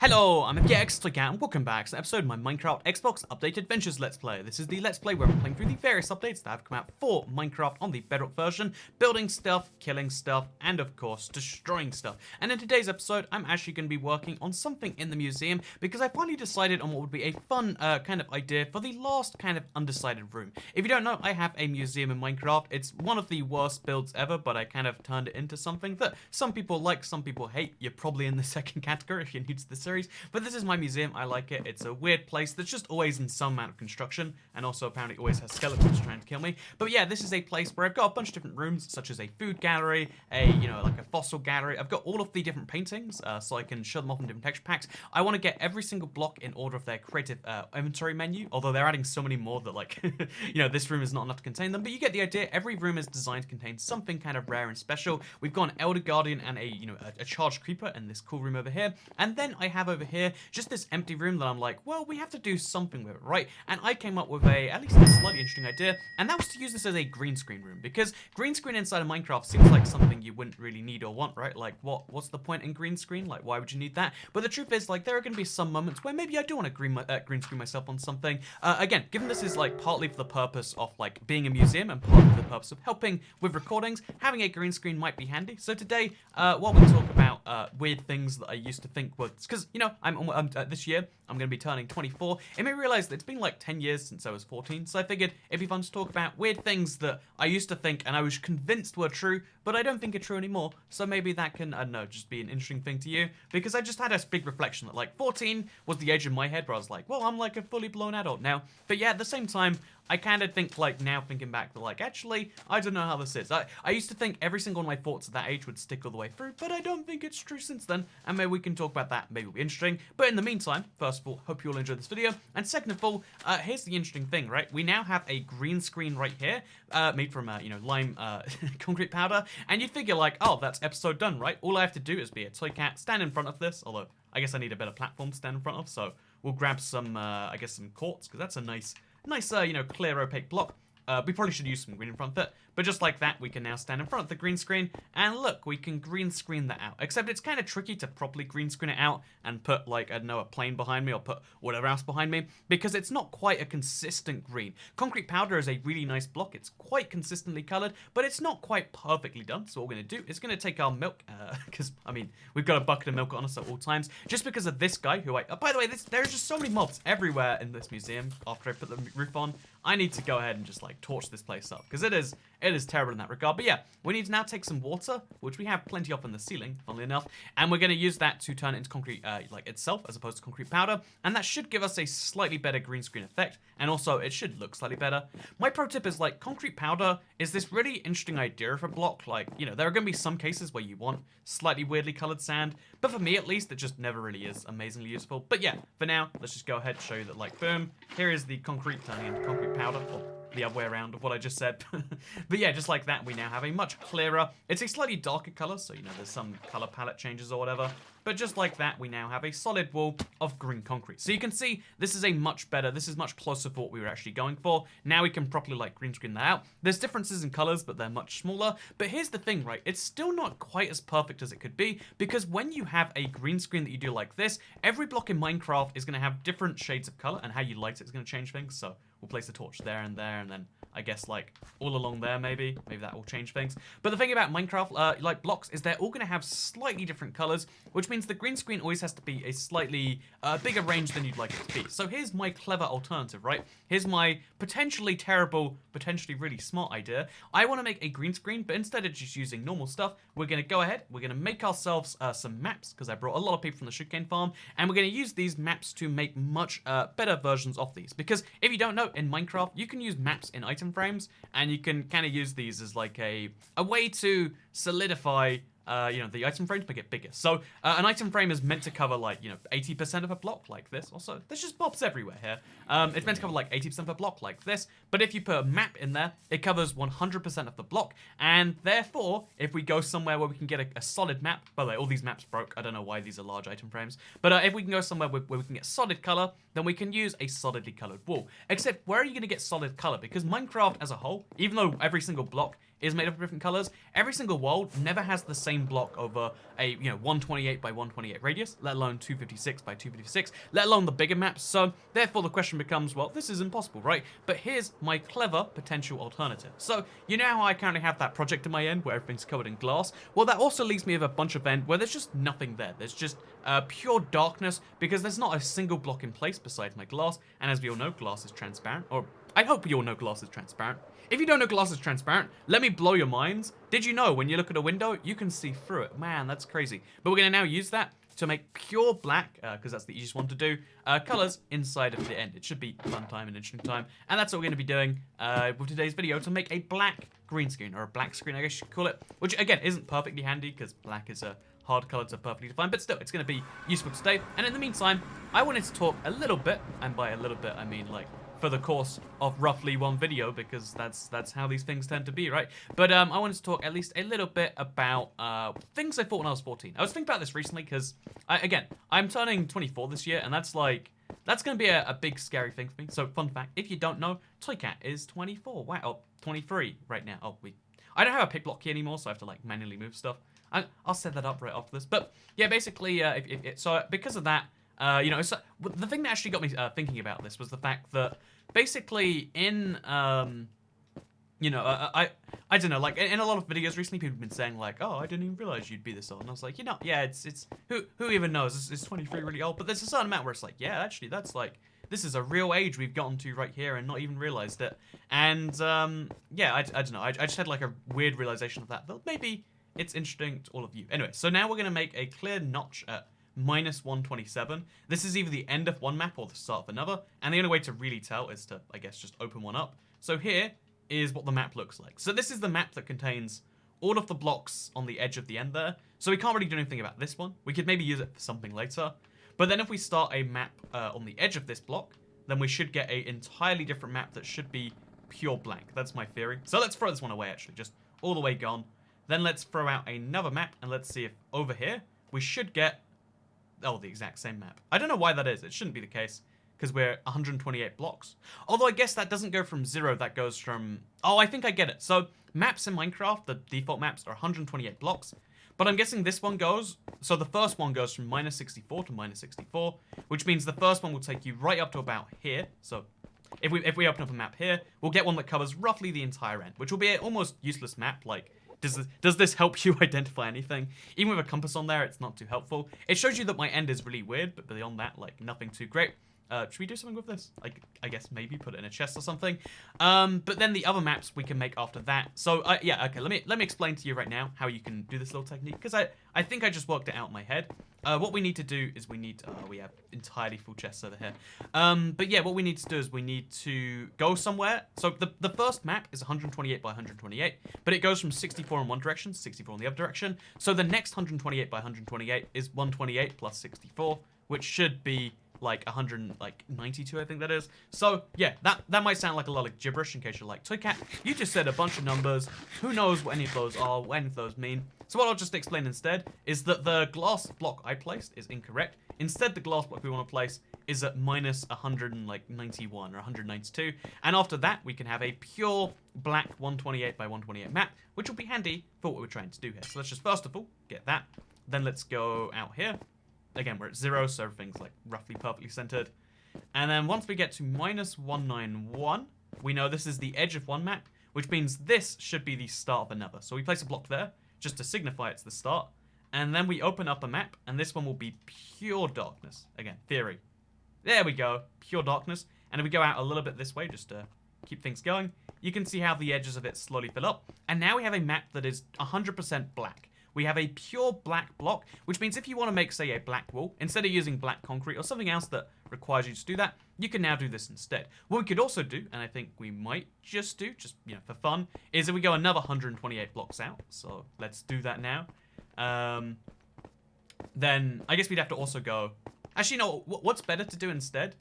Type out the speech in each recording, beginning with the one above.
Hello, I'm Elgato, and welcome back to an episode of my Minecraft Xbox Update Adventures Let's Play. This is the Let's Play where I'm playing through the various updates that have come out for Minecraft on the Bedrock version, building stuff, killing stuff, and of course, destroying stuff. And in today's episode, I'm actually going to be working on something in the museum because I finally decided on what would be a fun kind of idea for the last kind of undecided room. If you don't know, I have a museum in Minecraft. It's one of the worst builds ever, but I kind of turned it into something that some people like, some people hate. You're probably in the second category if you're new to the series, but this is my museum. I like it. It's a weird place that's just always in some amount of construction, and also apparently always has skeletons trying to kill me. But yeah, this is a place where I've got a bunch of different rooms, such as a food gallery, like a fossil gallery. I've got all of the different paintings, so I can show them off in different texture packs. I want to get every single block in order of their creative inventory menu, although they're adding so many more that, like, this room is not enough to contain them. But you get the idea. Every room is designed to contain something kind of rare and special. We've got an Elder Guardian and a charged creeper in this cool room over here, and then I have over here just this empty room that I'm like, well, we have to do something with it, right? And I came up with at least a slightly interesting idea, and that was to use this as a green screen room, because green screen inside of Minecraft seems like something you wouldn't really need or want, right? Like, what's the point in green screen? Like, why would you need that? But the truth is, like, there are going to be some moments where maybe I do want to green screen myself on something. Again, given this is, like, partly for the purpose of, like, being a museum and partly for the purpose of helping with recordings, having a green screen might be handy. So today, while we talk about weird things that I used to think were, because, this year, I'm going to be turning 24. It made me realize that it's been like 10 years since I was 14, so I figured it'd be fun to talk about weird things that I used to think and I was convinced were true, but I don't think are true anymore. So maybe that can, I don't know, just be an interesting thing to you, because I just had a big reflection that, like, 14 was the age in my head where I was like, well, I'm like a fully blown adult now. But yeah, at the same time, I kind of think, like, now thinking back, that, like, actually, I don't know how this is. I used to think every single one of my thoughts at that age would stick all the way through, but I don't think it's true since then, and maybe we can talk about that. Maybe it'll be interesting. But in the meantime, first of all, hope you all enjoyed this video, and second of all, here's the interesting thing, right? We now have a green screen right here, made from, lime concrete powder, and you'd figure, like, oh, that's episode done, right? All I have to do is be a toy cat, stand in front of this, although I guess I need a better platform to stand in front of, so we'll grab some, I guess, some quartz, because that's a nice, clear opaque block. We probably should use some green in front of it, but just like that, we can now stand in front of the green screen, and look, we can green screen that out. Except it's kind of tricky to properly green screen it out and put, like, I don't know, a plane behind me or put whatever else behind me, because it's not quite a consistent green. Concrete powder is a really nice block. It's quite consistently colored, but it's not quite perfectly done. So what we're going to do is going to take our milk, because, we've got a bucket of milk on us at all times, just because of this guy who by the way, there's just so many mobs everywhere in this museum after I put the roof on. I need to go ahead and just, like, torch this place up, because it is terrible in that regard. But yeah, we need to now take some water, which we have plenty of in the ceiling, funnily enough, and we're going to use that to turn it into concrete, itself, as opposed to concrete powder, and that should give us a slightly better green screen effect, and also it should look slightly better. My pro tip is, like, concrete powder is this really interesting idea of a block. Like, there are going to be some cases where you want slightly weirdly colored sand, but for me at least, it just never really is amazingly useful. But yeah, for now, let's just go ahead and show you that, like, boom, here is the concrete turning into concrete powder, or the other way around of what I just said. But yeah, just like that, we now have a much clearer, it's a slightly darker color, so, there's some color palette changes or whatever. But just like that, we now have a solid wall of green concrete. So you can see this is much closer for what we were actually going for. Now we can properly, like, green screen that out. There's differences in colors, but they're much smaller. But here's the thing, right? It's still not quite as perfect as it could be, because when you have a green screen that you do like this, every block in Minecraft is going to have different shades of color, and how you light it is going to change things. So we'll place the torch there, and then I guess, like, all along there, maybe that will change things. But the thing about Minecraft, like, blocks, is they're all going to have slightly different colors, which means the green screen always has to be a slightly bigger range than you'd like it to be. So here's my clever alternative, right? Here's my potentially terrible, potentially really smart idea. I want to make a green screen, but instead of just using normal stuff, we're going to go ahead, we're going to make ourselves some maps, because I brought a lot of people from the sugarcane farm, and we're going to use these maps to make much better versions of these. Because if you don't know, in Minecraft, you can use maps in item frames, and you can kind of use these as, like, a way to solidify the item frame to make it bigger. So an item frame is meant to cover, like, 80% of a block like this. Also, there's just mobs everywhere here. It's meant to cover, like, 80% of a block like this. But if you put a map in there, it covers 100% of the block. And therefore, if we go somewhere where we can get a solid map, by the way, all these maps broke. I don't know why these are large item frames. But if we can go somewhere where we can get solid color, then we can use a solidly colored wall. Except, where are you going to get solid color? Because Minecraft as a whole, even though every single block is made up of different colors. Every single world never has the same block over a 128 by 128 radius, let alone 256 by 256, let alone the bigger maps. So therefore the question becomes, well, this is impossible, right? But here's my clever potential alternative. So you know how I currently have that project in my end where everything's covered in glass? Well, that also leaves me with a bunch of end where there's just nothing there. There's just pure darkness because there's not a single block in place besides my glass. And as we all know, glass is transparent. Or I hope you all know glass is transparent. If you don't know glass is transparent, let me blow your minds. Did you know when you look at a window, you can see through it? Man, that's crazy. But we're going to now use that to make pure black, because that's the easiest one to do, colors inside of the end. It should be a fun time and interesting time. And that's what we're going to be doing with today's video, to make a black green screen, or a black screen, I guess you could call it. Which, again, isn't perfectly handy, because black is a hard color to perfectly define, but still, it's going to be useful today. And in the meantime, I wanted to talk a little bit, and by a little bit, I mean, like, for the course of roughly one video, because that's how these things tend to be, right? But I wanted to talk at least a little bit about things I thought when I was 14. I was thinking about this recently because, again, I'm turning 24 this year, and that's going to be a big scary thing for me. So, fun fact, if you don't know, Toycat is 24. Wow, oh, 23 right now. Oh, I don't have a pick block key anymore, so I have to, like, manually move stuff. I'll set that up right after this. But, yeah, basically, so because of that, so the thing that actually got me thinking about this was the fact that basically in, I don't know, like in a lot of videos recently, people have been saying like, oh, I didn't even realize you'd be this old. And I was like, yeah, it's who even knows? Is 23 really old? But there's a certain amount where it's like, yeah, actually, that's like, this is a real age we've gotten to right here and not even realized it. And yeah, I don't know. I just had like a weird realization of that maybe it's interesting to all of you. Anyway, so now we're gonna make a clear notch at -127. This is either the end of one map or the start of another, and the only way to really tell is to, I guess, just open one up. So here is what the map looks like. So this is the map that contains all of the blocks on the edge of the end there. So we can't really do anything about this one. We could maybe use it for something later. But then if we start a map on the edge of this block, then we should get an entirely different map that should be pure blank. That's my theory. So let's throw this one away, actually, just all the way gone. Then let's throw out another map, and let's see if over here we should get the exact same map. I don't know why that is. It shouldn't be the case, because we're 128 blocks. Although I guess that doesn't go from 0, that goes from... Oh, I think I get it. So maps in Minecraft, the default maps, are 128 blocks. But I'm guessing this one goes... So the first one goes from -64 to -64, which means the first one will take you right up to about here. So if we open up a map here, we'll get one that covers roughly the entire end, which will be an almost useless map, like... Does this help you identify anything? Even with a compass on there, it's not too helpful. It shows you that my end is really weird, but beyond that, like, nothing too great. Should we do something with this? I guess maybe put it in a chest or something. But then the other maps we can make after that. So, yeah, okay, let me explain to you right now how you can do this little technique, because I think I just worked it out in my head. What we need to do is we have entirely full chests over here. But yeah, what we need to do is we need to go somewhere. So the first map is 128 by 128, but it goes from 64 in one direction to 64 in the other direction. So the next 128 by 128 is 128 plus 64, which should be like 192, I think that is. So yeah, that might sound like a lot of gibberish in case you're like, Toycat, you just said a bunch of numbers. Who knows what any of those are, what any of those mean? So what I'll just explain instead is that the glass block I placed is incorrect. Instead, the glass block we want to place is at -191 or 192. And after that, we can have a pure black 128 by 128 map, which will be handy for what we're trying to do here. So let's just first of all get that. Then let's go out here. Again, we're at 0, so everything's like roughly perfectly centered. And then once we get to -191, we know this is the edge of one map, which means this should be the start of another. So we place a block there just to signify it's the start. And then we open up a map, and this one will be pure darkness. Again, theory. There we go, pure darkness. And if we go out a little bit this way, just to keep things going, you can see how the edges of it slowly fill up. And now we have a map that is 100% black. We have a pure black block, which means if you want to make, say, a black wall, instead of using black concrete or something else that requires you to do that, you can now do this instead. What we could also do, and I think we might just do, for fun, is if we go another 128 blocks out. So let's do that now. Then I guess we'd have to also go... Actually, no, what's better to do instead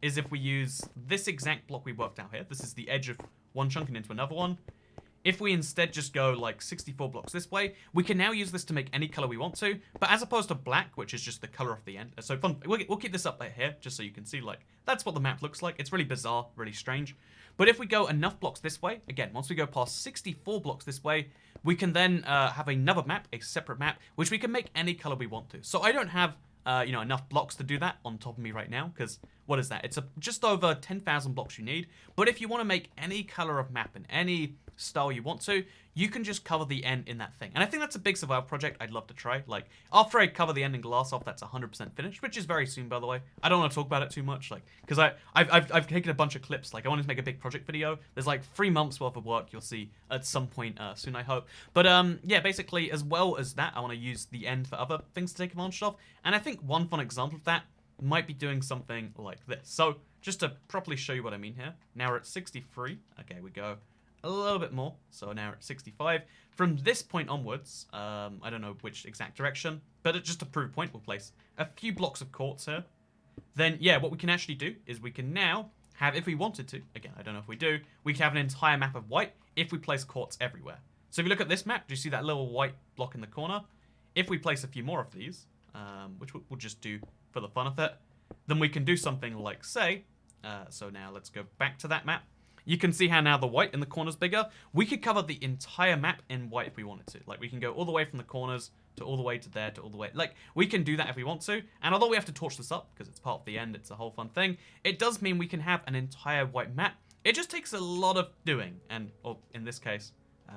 is if we use this exact block we worked out here. This is the edge of one chunk and into another one. if we instead just go like 64 blocks this way, we can now use this to make any color we want to, but as opposed to black, which is just the color of the end. So fun, we'll keep this up right here, just so you can see, like, that's what the map looks like. It's really bizarre, really strange. But if we go enough blocks this way, again, once we go past 64 blocks this way, we can then have another map, a separate map, which we can make any color we want to. So I don't have, enough blocks to do that on top of me right now, because what is that? It's just over 10,000 blocks you need. But if you want to make any color of map in any style you want to, you can just cover the end in that thing. And I think that's a big survival project I'd love to try. Like, after I cover the end in glass off, that's 100% finished, which is very soon, by the way. I don't want to talk about it too much, like, because I've taken a bunch of clips. Like, I wanted to make a big project video. There's like 3 months worth of work you'll see at some point soon, I hope. But yeah, basically, as well as that, I want to use the end for other things to take advantage of. And I think one fun example of that might be doing something like this. So, just to properly show you what I mean here. Now we're at 63. Okay, we go a little bit more, so now we're at 65. From this point onwards, I don't know which exact direction, but just to prove a point, we'll place a few blocks of quartz here. Then, yeah, what we can actually do is we can now have, if we wanted to, again, I don't know if we do, we can have an entire map of white if we place quartz everywhere. So if you look at this map, do you see that little white block in the corner? If we place a few more of these, which we'll just do for the fun of it, then we can do something like, say, so now let's go back to that map. You can see how now the white in the corner's bigger. We could cover the entire map in white if we wanted to. Like, we can go all the way from the corners to all the way to there to all the way. Like, we can do that if we want to. And although we have to torch this up, because it's part of the end, it's a whole fun thing, it does mean we can have an entire white map. It just takes a lot of doing. And, or in this case,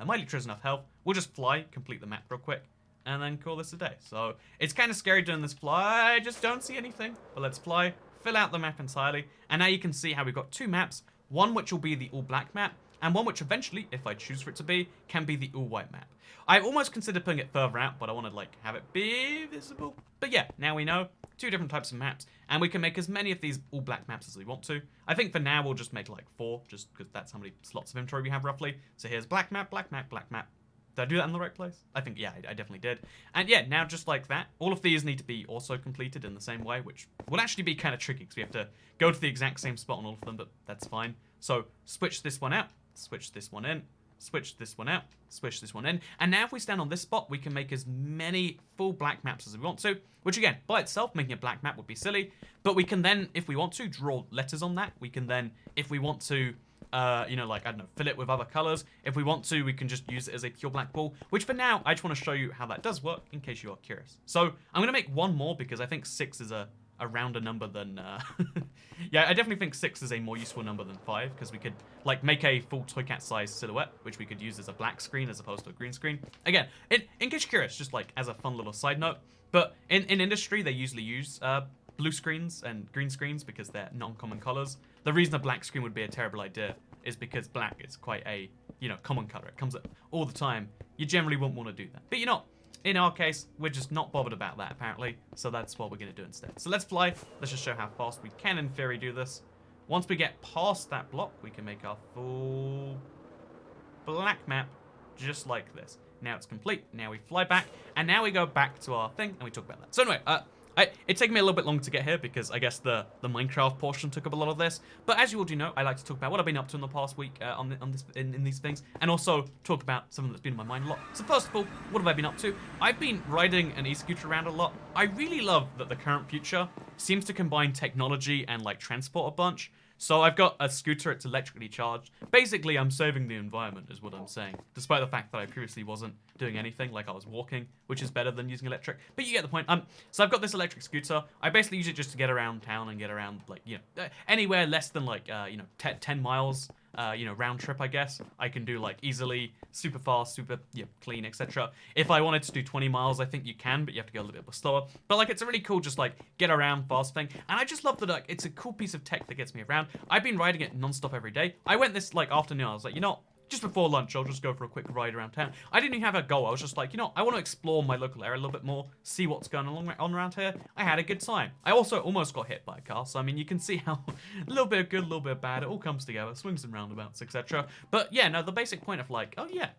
my Elytra has enough health. We'll just fly, complete the map real quick, and then call this a day. So, it's kind of scary doing this fly. I just don't see anything. But let's fly, fill out the map entirely. And now you can see how we've got 2 maps. One which will be the all-black map, and one which eventually, if I choose for it to be, can be the all-white map. I almost considered putting it further out, but I want to, like, have it be visible. But yeah, now we know 2 different types of maps, and we can make as many of these all-black maps as we want to. I think for now we'll just make, like, 4, just because that's how many slots of inventory we have, roughly. So here's black map, black map, black map. Did I do that in the right place? I think, yeah, I definitely did. And yeah, now just like that, all of these need to be also completed in the same way, which will actually be kind of tricky because we have to go to the exact same spot on all of them, but that's fine. So switch this one out, switch this one in, switch this one out, switch this one in. And now if we stand on this spot, we can make as many full black maps as we want to, which again, by itself, making a black map would be silly. But we can then, if we want to, draw letters on that. We can then, if we want to, like, I don't know, fill it with other colors. If we want to, we can just use it as a pure black ball, which for now, I just want to show you how that does work in case you are curious. So I'm going to make one more because I think 6 is a rounder number than, yeah, I definitely think 6 is a more useful number than 5 because we could, like, make a full toy cat size silhouette, which we could use as a black screen as opposed to a green screen. Again, in case you're curious, just like as a fun little side note, but in industry, they usually use blue screens and green screens because they're non-common colors. The reason a black screen would be a terrible idea is because black is quite a, common color. It comes up all the time. You generally wouldn't want to do that. But you're not. In our case, we're just not bothered about that, apparently. So that's what we're going to do instead. So let's fly. Let's just show how fast we can, in theory, do this. Once we get past that block, we can make our full black map just like this. Now it's complete. Now we fly back. And now we go back to our thing, and we talk about that. So anyway, it's taken me a little bit longer to get here because I guess the Minecraft portion took up a lot of this. But as you all do know, I like to talk about what I've been up to in the past week in these things, and also talk about something that's been in my mind a lot. So first of all, what have I been up to? I've been riding an e-scooter around a lot. I really love that the current future seems to combine technology and like transport a bunch. So I've got a scooter, it's electrically charged. Basically, I'm saving the environment is what I'm saying. Despite the fact that I previously wasn't doing anything, like I was walking, which is better than using electric. But you get the point. So I've got this electric scooter. I basically use it just to get around town and get around, like, anywhere less than, like, 10 miles, round trip, I guess. I can do, like, easily, super fast, super, clean, etc. If I wanted to do 20 miles, I think you can, but you have to go a little bit slower. But, like, it's a really cool, just, like, get around fast thing. And I just love that, like, it's a cool piece of tech that gets me around. I've been riding it non-stop every day. I went this, like, afternoon. I was like, just before lunch, I'll just go for a quick ride around town. I didn't even have a goal. I was just like, I want to explore my local area a little bit more, see what's going on around here. I had a good time. I also almost got hit by a car, so I mean, you can see how a little bit of good, a little bit of bad, it all comes together, swings and roundabouts, etc. But yeah, no, the basic point of like, oh yeah,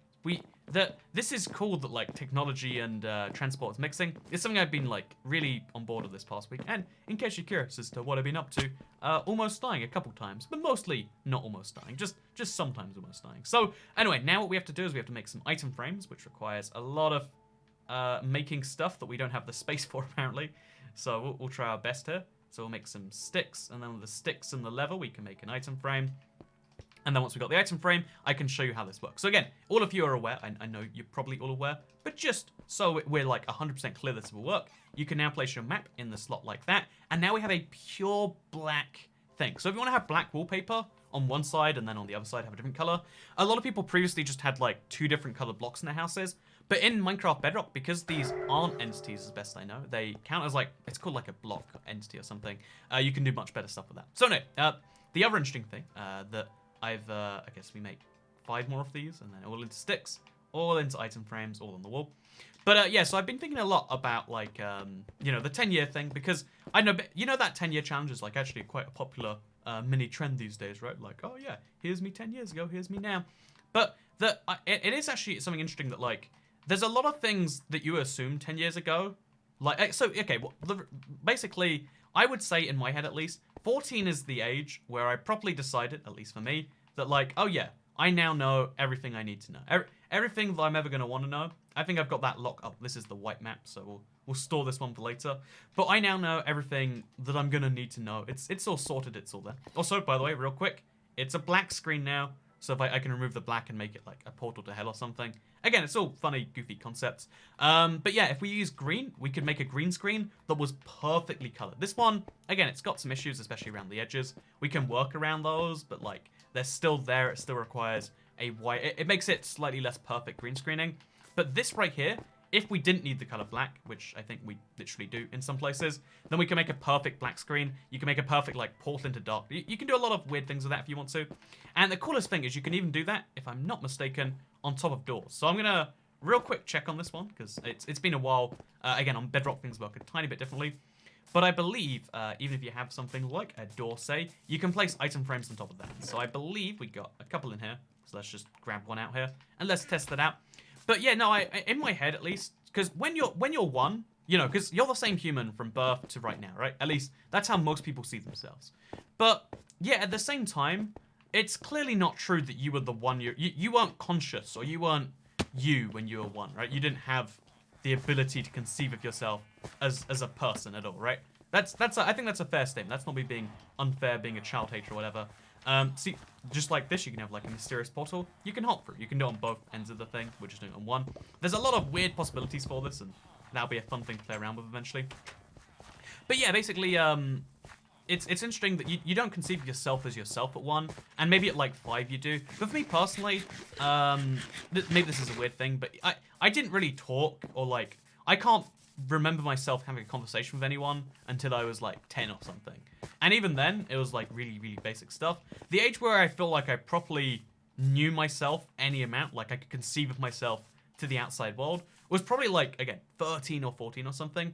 this is cool that like technology and transport is mixing. It's something I've been like really on board with this past week. And in case you're curious as to what I've been up to, almost dying a couple times, but mostly not almost dying, just sometimes almost dying. So anyway, now what we have to do is we have to make some item frames, which requires a lot of making stuff that we don't have the space for apparently. So we'll try our best here. So we'll make some sticks, and then with the sticks and the lever, we can make an item frame. And then once we've got the item frame, I can show you how this works. So again, all of you are aware, I know you're probably all aware, but just so we're like 100% clear this will work, you can now place your map in the slot like that, and now we have a pure black thing. So if you want to have black wallpaper on one side and then on the other side have a different color, a lot of people previously just had like 2 different colored blocks in their houses. But in Minecraft Bedrock, because these aren't entities as best I know, they count as like, it's called like a block entity or something, you can do much better stuff with that. So no, the other interesting thing that I guess we make 5 more of these, and then all into sticks, all into item frames, all on the wall. But yeah, so I've been thinking a lot about like, you know, the 10-year thing, because I know, you know, that 10-year challenge is like actually quite a popular mini trend these days, right? Like, oh yeah, here's me 10 years ago, here's me now. But it is actually something interesting that like, there's a lot of things that you assume 10 years ago. Like, so, okay, well, basically, I would say in my head at least, 14 is the age where I properly decided, at least for me, that like, oh yeah, I now know everything I need to know. Everything that I'm ever going to want to know. I think I've got that locked up. This is the white map, so we'll store this one for later. But I now know everything that I'm going to need to know. It's all sorted, it's all there. Also, by the way, real quick, it's a black screen now. So if I can remove the black and make it like a portal to hell or something. Again, it's all funny, goofy concepts. But yeah, if we use green, we could make a green screen that was perfectly colored. This one, again, it's got some issues, especially around the edges. We can work around those, but like, they're still there. It still requires a white... It makes it slightly less perfect green screening. But this right here, if we didn't need the color black, which I think we literally do in some places, then we can make a perfect black screen. You can make a perfect like portal into dark. You can do a lot of weird things with that if you want to. And the coolest thing is you can even do that, if I'm not mistaken, on top of doors. So I'm going to real quick check on this one, because it's been a while. Again, on Bedrock things work a tiny bit differently. But I believe, even if you have something like a door, say, you can place item frames on top of that. So I believe we got a couple in here. So let's just grab one out here, and let's test that out. But yeah, no, in my head at least, because when you're 1, you know, because you're the same human from birth to right now, right? At least that's how most people see themselves. But yeah, at the same time, it's clearly not true that you were the one. You weren't conscious, or you weren't you when you were 1, right? You didn't have the ability to conceive of yourself as a person at all, right? I think that's a fair statement. That's not me being unfair, being a child hater or whatever. See, just like this, you can have like a mysterious portal you can hop through. You can do it on both ends of the thing. We're just doing it on one. There's a lot of weird possibilities for this, and that'll be a fun thing to play around with eventually. But yeah, basically, it's interesting that you don't conceive of yourself as yourself at 1, and maybe at like 5 you do. But for me personally, maybe this is a weird thing, but I didn't really talk, or like, I can't remember myself having a conversation with anyone until I was like 10 or something. And even then, it was like really, really basic stuff. The age where I feel like I properly knew myself any amount, like I could conceive of myself to the outside world, was probably like, again, 13 or 14 or something.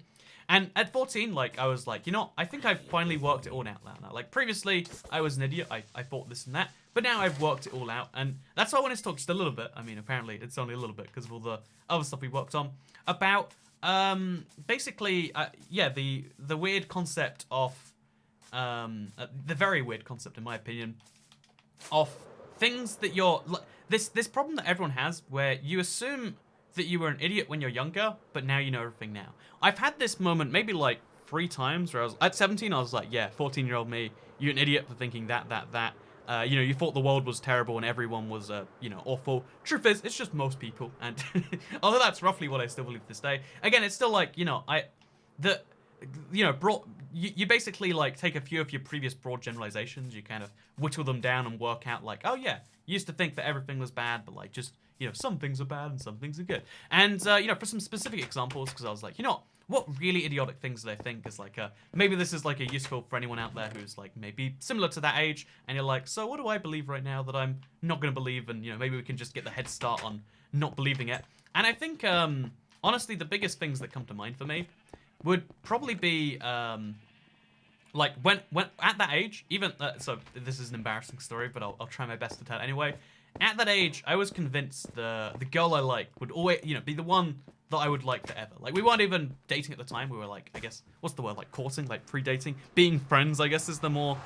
And at 14, like, I was like, you know, I think I've finally worked it all out now. Like, previously, I was an idiot. I thought this and that. But now I've worked it all out. And that's why I wanted to talk just a little bit. I mean, apparently, it's only a little bit because of all the other stuff we worked on. About, basically, yeah, the weird concept of, the very weird concept, in my opinion, of things that you're... This problem that everyone has where you assume that you were an idiot when you're younger, but now you know everything now. I've had this moment maybe like 3 times where I was at 17, I was like, yeah, 14-year-old me, you're an idiot for thinking that. You know, you thought the world was terrible and everyone was, you know, awful. Truth is, it's just most people. And although that's roughly what I still believe to this day, again, it's still like, you know, you know, you basically like take a few of your previous broad generalizations, you kind of whittle them down and work out like, oh yeah, you used to think that everything was bad, but like just, you know, some things are bad and some things are good. And, you know, for some specific examples, because I was like, you know, what really idiotic things do I think is like, maybe this is like a useful for anyone out there who's like maybe similar to that age, and you're like, so what do I believe right now that I'm not going to believe, and, you know, maybe we can just get the head start on not believing it. And I think, honestly, the biggest things that come to mind for me would probably be, like, when at that age, even, so this is an embarrassing story, but I'll try my best to tell it anyway. at that age, I was convinced the girl I liked would always, be the one that I would like forever. Like, we weren't even dating at the time. We were like, I guess, what's the word? Like, courting, like pre-dating, being friends, I guess is the more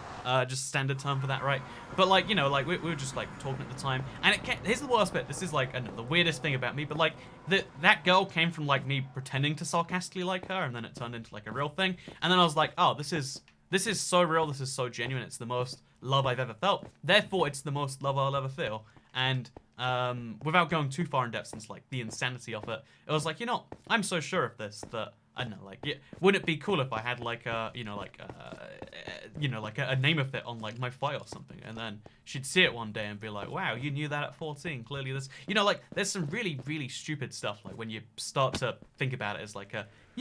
just standard term for that, right? But like, like we were just like talking at the time, and here's the worst bit. This is like, I don't know, the weirdest thing about me, but like that girl came from like me pretending to sarcastically like her, and then it turned into like a real thing, and then I was like, oh, this is so real. This is so genuine. It's the most love I've ever felt. Therefore, it's the most love I'll ever feel. And without going too far in depth, since like the insanity of it, it was like, I'm so sure of this that I don't know, like, wouldn't it be cool if I had like a, like a name of it on like my file or something, and then she'd see it one day and be like, wow, you knew that at 14. Clearly, this, like, there's some really, really stupid stuff like when you start to think about it as like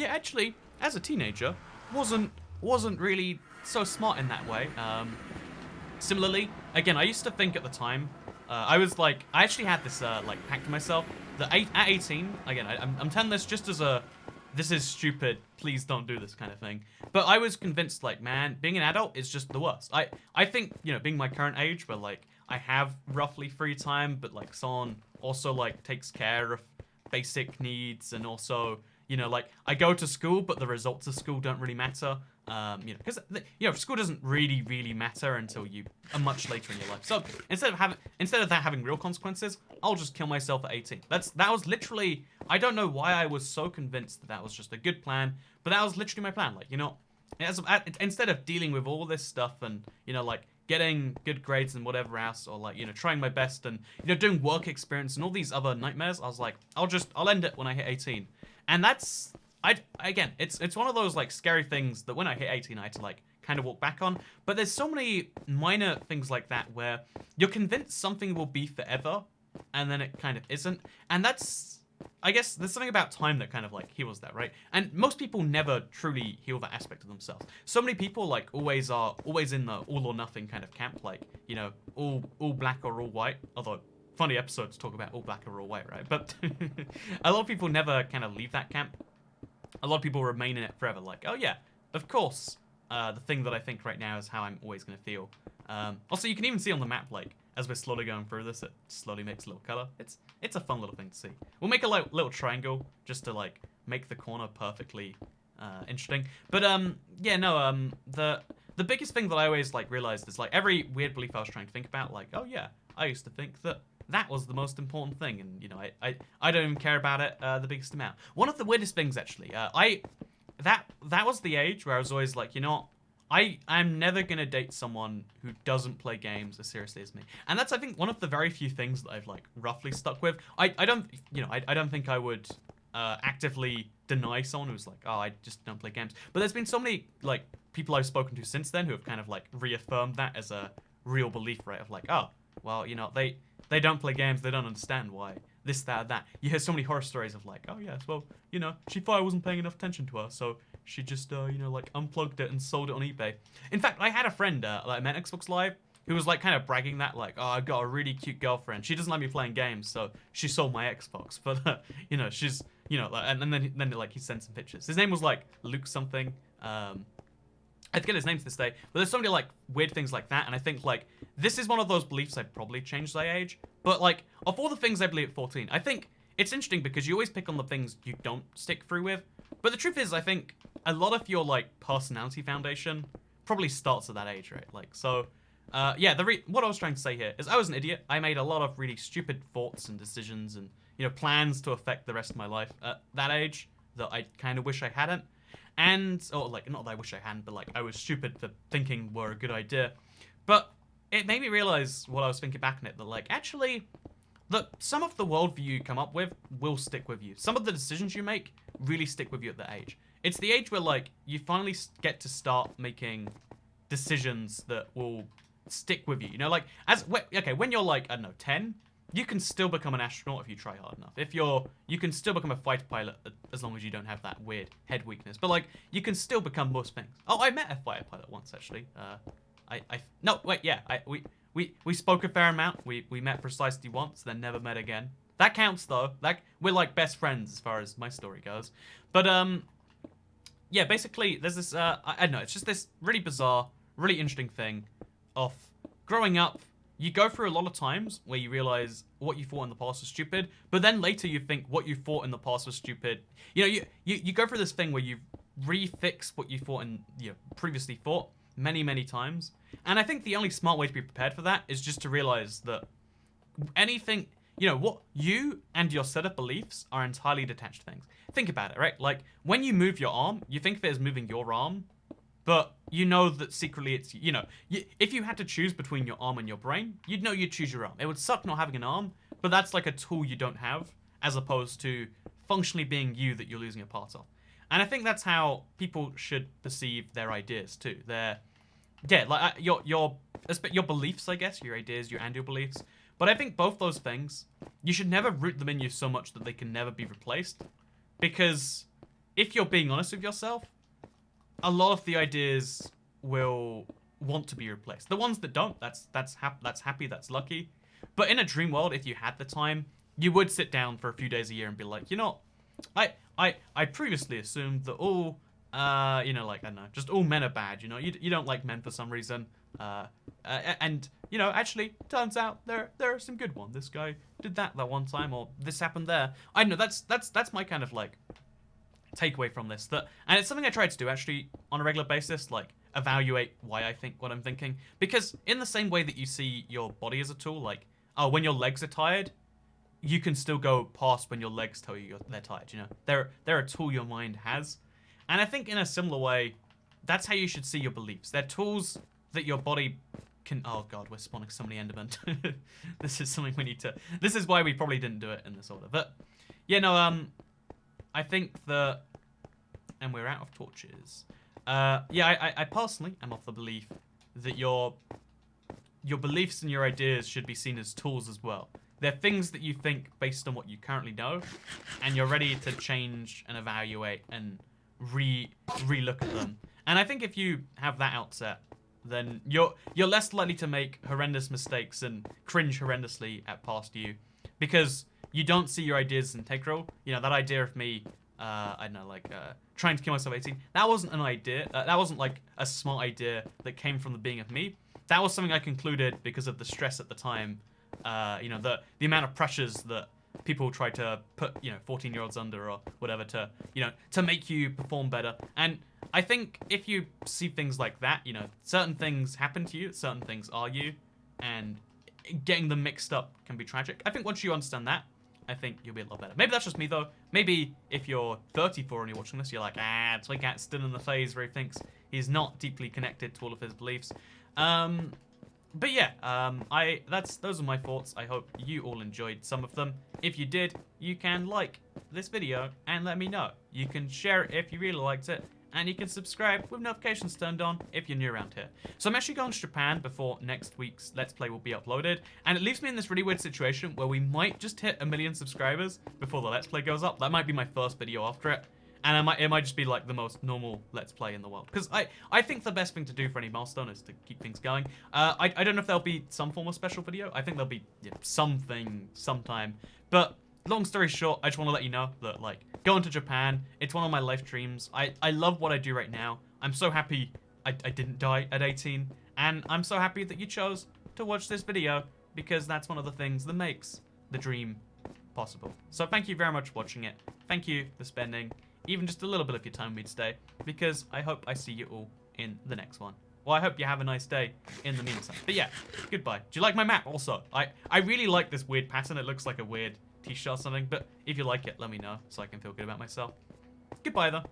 actually, as a teenager, wasn't really so smart in that way. Similarly, again, I used to think at the time. I was like, I actually had this like pact to myself that at 18, again, I'm telling this just as a, this is stupid, please don't do this kind of thing. But I was convinced, like, man, being an adult is just the worst. I think, being my current age, where like I have roughly free time, but like someone also like takes care of basic needs, and also, like I go to school, but the results of school don't really matter. Because school doesn't really matter until you are much later in your life. So instead of that having real consequences, I'll just kill myself at 18. That was literally, I don't know why I was so convinced that was just a good plan, but that was literally my plan. Like, instead of dealing with all this stuff and like getting good grades and whatever else, or like trying my best and doing work experience and all these other nightmares, I was like, I'll end it when I hit 18, and that's. Again, it's one of those like scary things that when I hit 18, I had to like kind of walk back on. But there's so many minor things like that where you're convinced something will be forever, and then it kind of isn't. And that's, I guess, there's something about time that kind of like heals that, right? And most people never truly heal that aspect of themselves. So many people like always in the all or nothing kind of camp, like all black or all white. Although funny episodes talk about all black or all white, right? But a lot of people never kind of leave that camp. A lot of people remain in it forever, like, oh yeah, of course, the thing that I think right now is how I'm always going to feel. Also, you can even see on the map, like, as we're slowly going through this, it slowly makes a little color. It's a fun little thing to see. We'll make a little triangle just to, like, make the corner perfectly interesting. But, the biggest thing that I always, like, realized is, like, every weird belief I was trying to think about, like, oh yeah, I used to think that was the most important thing, and I don't even care about it the biggest amount. One of the weirdest things, actually, that was the age where I was always like, I'm never gonna date someone who doesn't play games as seriously as me, and that's, I think, one of the very few things that I've like roughly stuck with. I don't think I would actively deny someone who's like, oh, I just don't play games. But there's been so many like people I've spoken to since then who have kind of like reaffirmed that as a real belief, right? Of like, oh, well, they don't play games, they don't understand why this, that, that. You hear so many horror stories of like, oh yes, well, she thought I wasn't paying enough attention to her, so she just, like unplugged it and sold it on eBay. In fact, I had a friend that I met Xbox Live who was like kind of bragging that like, oh, I've got a really cute girlfriend. She doesn't like me playing games, so she sold my Xbox. But, she's, like, and then like he sent some pictures. His name was like Luke something. I forget his name to this day, but there's so many like weird things like that, and I think like this is one of those beliefs I'd probably change as I age. But like of all the things I believe at 14, I think it's interesting because you always pick on the things you don't stick through with. But the truth is, I think a lot of your like personality foundation probably starts at that age, right? Like so, what I was trying to say here is I was an idiot. I made a lot of really stupid thoughts and decisions and plans to affect the rest of my life at that age that I kind of wish I hadn't. And, or like, not that I wish I hadn't, but like, I was stupid for thinking were a good idea. But it made me realize what I was thinking back on it, that like, actually, that some of the worldview you come up with will stick with you. Some of the decisions you make really stick with you at that age. It's the age where like, you finally get to start making decisions that will stick with you. Like, when you're like, I don't know, 10, you can still become an astronaut if you try hard enough. You can still become a fighter pilot as long as you don't have that weird head weakness. But like, you can still become most things. Oh, I met a fighter pilot once actually. We spoke a fair amount. We met precisely once, then never met again. That counts though. Like, we're like best friends as far as my story goes. But yeah, basically there's this I don't know. It's just this really bizarre, really interesting thing of growing up you go through a lot of times where you realize what you thought in the past was stupid, but then later you think what you thought in the past was stupid. You know, you go through this thing where you refix what you thought and previously thought many times. And I think the only smart way to be prepared for that is just to realize that anything, what you and your set of beliefs are entirely detached things. Think about it, right? Like, when you move your arm, you think of it as moving your arm, but you know that secretly it's, if you had to choose between your arm and your brain, you'd know you'd choose your arm. It would suck not having an arm, but that's like a tool you don't have, as opposed to functionally being you that you're losing a part of. And I think that's how people should perceive their ideas too. Your beliefs, I guess, your ideas, and your beliefs. But I think both those things, you should never root them in you so much that they can never be replaced. Because if you're being honest with yourself, a lot of the ideas will want to be replaced. The ones that don't, that's happy, that's lucky. But in a dream world, if you had the time, you would sit down for a few days a year and be like, I previously assumed that all, I don't know, just all men are bad. You don't like men for some reason. And actually, turns out there are some good ones. This guy did that one time, or this happened there. I don't know. That's my kind of like takeaway from this. And it's something I try to do actually on a regular basis, like evaluate why I think what I'm thinking. Because in the same way that you see your body as a tool, like, oh, when your legs are tired, you can still go past when your legs tell you they're tired. They're a tool your mind has. And I think in a similar way, that's how you should see your beliefs. They're tools that your body can... Oh god, we're spawning so many Endermen. This is something we need to... This is why we probably didn't do it in this order. But, I think that... And we're out of torches. I personally am of the belief that your beliefs and your ideas should be seen as tools as well. They're things that you think based on what you currently know, and you're ready to change and evaluate and re-look at them. And I think if you have that outset, then you're less likely to make horrendous mistakes and cringe horrendously at past you, because you don't see your ideas as integral. That idea of me, I don't know, trying to kill myself at 18, that wasn't an idea. That wasn't like a smart idea that came from the being of me. That was something I concluded because of the stress at the time. The amount of pressures that people try to put, 14-year-olds under or whatever to make you perform better. And I think if you see things like that, certain things happen to you, certain things are you, and getting them mixed up can be tragic. I think once you understand that, I think you'll be a lot better. Maybe that's just me, though. Maybe if you're 34 and you're watching this, you're like, Twighat's still in the phase where he thinks he's not deeply connected to all of his beliefs. But yeah, those are my thoughts. I hope you all enjoyed some of them. If you did, you can like this video and let me know. You can share it if you really liked it, and you can subscribe with notifications turned on if you're new around here. So I'm actually going to Japan before next week's Let's Play will be uploaded, and it leaves me in this really weird situation where we might just hit 1 million subscribers before the Let's Play goes up. That might be my first video after it. And it might just be like the most normal Let's Play in the world. Because I think the best thing to do for any milestone is to keep things going. I don't know if there'll be some form of special video. I think there'll be something sometime. But long story short, I just want to let you know that, going to Japan, it's one of my life dreams. I love what I do right now. I'm so happy I didn't die at 18. And I'm so happy that you chose to watch this video, because that's one of the things that makes the dream possible. So thank you very much for watching it. Thank you for spending even just a little bit of your time with me today, because I hope I see you all in the next one. Well, I hope you have a nice day in the meantime. But yeah, goodbye. Do you like my map also? I really like this weird pattern. It looks like a weird t-shirt or something, but if you like it, let me know so I can feel good about myself. Goodbye though.